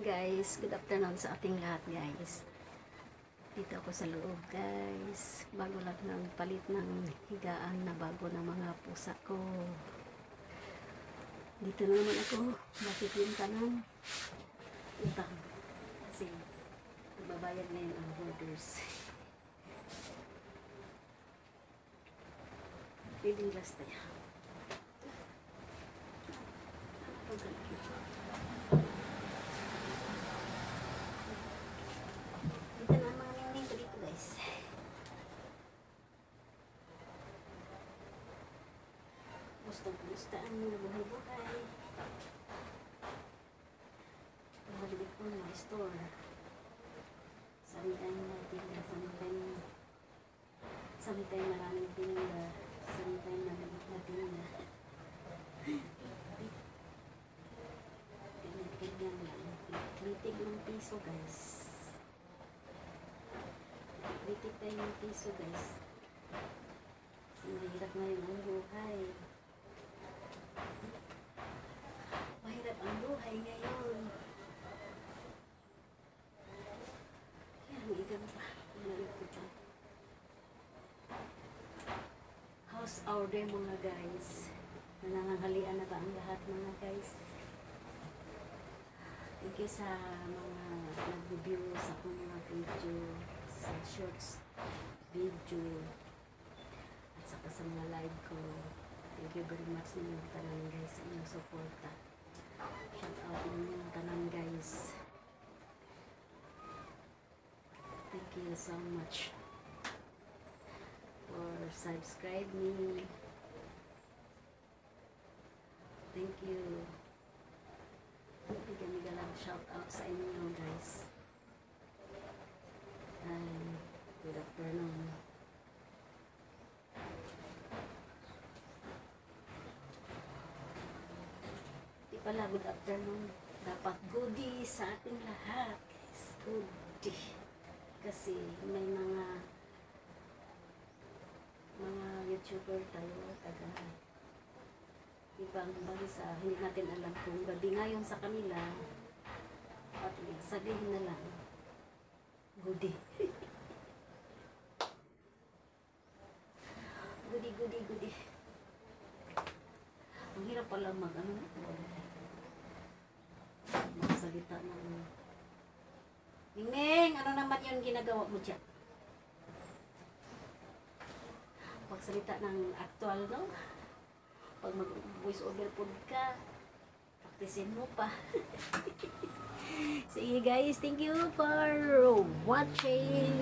Guys, good afternoon sa ating lahat guys. Dito ako sa loob guys. Bago lang ng palit ng higaan na bago ng mga pusa ko. Dito na naman ako. Bakit yung tanong? Utang. Kasi nagbabayad ngayon ang hoarders. Feeling glass tayo. Gusto ang mga buhay-buhay. Mahalibig po ng store. Samitay na tinda, samitay maraming tinda, samitay malabit na tinda. Ganyan lang. Litig ng piso guys. Litig tayo ng piso guys. Mahirap ngayon ang buhay. Mahirap ang buhay ngayon. Kaya ang ikan pa. How's our day mga guys? Nananghalian na ba ang lahat mga guys? Thank you sa mga nag-review sa akong mga video, sa shorts video, at saka sa mga live ko. Thank you very much ninyong tanan guys sa inyong suporta. Shout out ninyong tanan guys. Thank you so much for subscribe me. Thank you. Bigyan shout out sa inyo guys. And good afternoon. Pala, good afternoon. Dapat goodie sa ating lahat guys. Goodie. Kasi may mga YouTuber tayo taga ibang bansa. Hindi natin alam kung gabi ngayon sa kanila. At sabihin na lang goodie. Goodie. Ang hirap pala magsalita ng Mingming, ano naman yung ginagawa mo dyan? Pagsalita ng actual, no? Pag mag-voice over pod ka, practicein mo pa. Sige guys, thank you for watching.